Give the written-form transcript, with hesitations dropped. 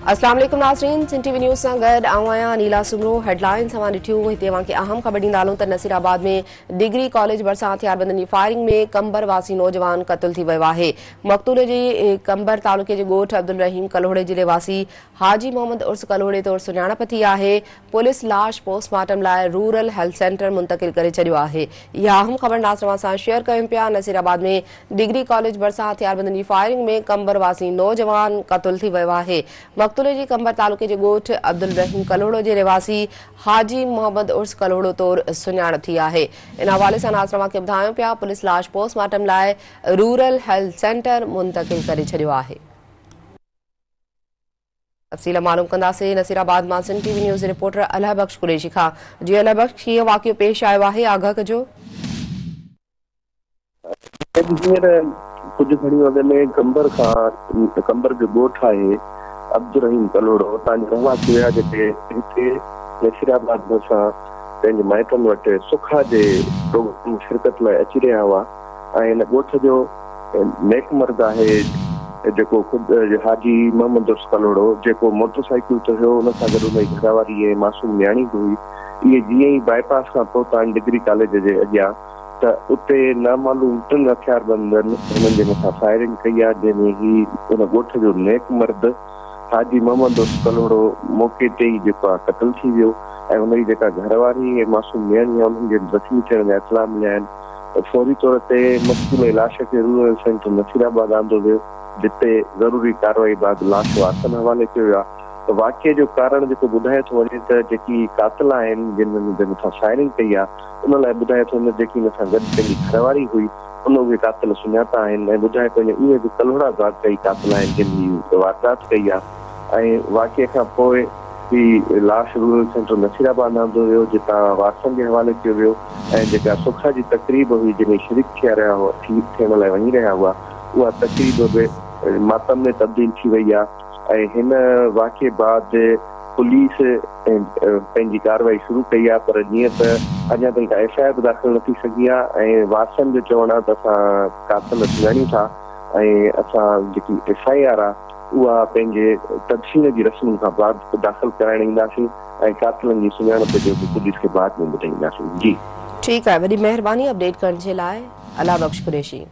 अस्सलाम वालेकुम नाज़रीन, सिंध टीवी न्यूज़ सां गॾु आऊं आहियां नीला सुमरो। हेडलाइंस अवां ॾिठियूं। हिते अवांखे अहम ख़बर ॾींदालूं त नसीराबाद में डिग्री कॉलेज भरिसां हथियारबंदनि जी फायरिंग में कंबर वासी नौजवान क़त्ल थी वियो आहे। मक़तूल जी कंबर तालुके जे ॻोठ अब्दुल रहीम कलोहड़े ज़िले वासी हाजी मोहम्मद उर्स कलोहड़े तौरु सुञाणप थी आहे। पुलिस लाश पोस्टमार्टम लाइ रूरल हेल्थ सेंटर मुंतक़िल करे छॾियो आहे। इहा अहम ख़बर नाज़रीन सां शेयर कयूं पिया। नसीराबाद में डिग्री कॉलेज भरिसां हथियारबंदनि जी फायरिंग में कंबर वासी नौजवान क़त्ल थी वियो आहे। मक़तूल जी कंबर तालुके जे ॻोठ अब्दुल रहीम कलोहड़ो जे रिवासी हाजी मोहम्मद उर्स कलोहड़ो तौरु सुञाणप थी आहे। इन हवाले सां नाज़रीन खे ॿुधायूं पिया, पुलिस लाश पोस्टमार्टम लाइ रूरल हेल्थ सेंटर मुंतक़िल करे छॾियो आहे। तफ़सील मालूम कंदासीं नसीराबाद मां सिंध टीवी न्यूज़ रिपोर्टर अल्लाह बख्श कुरैशी खां। जी अल्लाह बख्श, कीअं वाक़ियो पेश आयो आहे, आगाह कजो। कुछ घड़ी अॻु में कंबर जो ॻोठ आहे अब्दुल रहीम कलोहड़ो, तव्हांजे रहवासी हुआ जेके हिते नसीराबाद भरिसां पंहिंजे माइटनि वटि सुखा जे प्रोग्राम शिरकत लाइ अची रहिया हुआ। ऐं हिन ॻोठ जो नेक मर्द आहे जेको ख़ुदि हाजी मोहम्मद उर्स कलोहड़ो, जेको मोटरसाइकिल ते हुयो, हुन सां गॾु हुनजी घरवारी मासूम न्याणी हुई। इहे जीअं ई बाईपास खां पहुता डिग्री कॉलेज जे अॻियां त उते नामालूम 3 हथियारबंदनि हुननि जे मथां फायरिंग कई आहे, जंहिंमें ही हुन ॻोठ जो नेक मर्द हाजी मोहम्मद उर्स कलोहड़ो मौक़े ते ई जेको आहे क़त्ल थी वियो। ऐं हुनजी जेका घरवारी ऐं मासूम न्याणी आहे उन्हनि जे ज़ख़्मी थियण जा इतला मिलिया आहिनि। फौरी तौर ते मक़तूल लाश खे रूरल सेंटर नसीराबाद आंदो वियो, जिते ज़रूरी कार्रवाई बाद लाश वासन हवाले कयो वियो आहे। त वाक़िए जो कारण जेको ॿुधाए थो वञे त जेकी कातिल आहिनि जिन्हनि जे मथां फायरिंग कई आहे, उन लाइ ॿुधाए थो वञे जेकी हिन सां गॾु पंहिंजी घरवारी हुई उन उहे कातिल सुञाता आहिनि। ऐं ॿुधाए थो वञे उहे बि कलोहड़ा वाक़ई कातिल आहिनि जिन वारदात कई आहे। ऐं वाक़िए खां पोइ ही लाश रूरल सेंटर नसीराबाद आंदो वियो, जितां वारसनि जे हवाले कयो वियो। ऐं जेका सुखा जी तक़रीब हुई जंहिंमें शरीक थियण लाइ वञी रहिया हुआ, उहा तक़रीब बि मातम में तब्दील थी वई आहे। ऐं हिन वाक़िए बाद पुलिस पंहिंजी कार्रवाई शुरू कई आहे, पर जीअं त अञा ताईं का FIR बि दाख़िल न थी सघी आहे। ऐं वारसनि जो चवणु आहे त असां कातिल सुञाणियूं था ऐं असां जेकी FIR आहे उहा पंहिंजे तदशीन जी रस्मुनि खां बाद दाख़िल कराइण ईंदासीं ऐं कातिलनि जी सुञाणप जो पुलिस खे बाद में ॿुधाईंदासीं। जी ठीकु आहे, वॾी महिरबानी अपडेट करण जे लाइ। अल्लाह बख्श कुरैशी।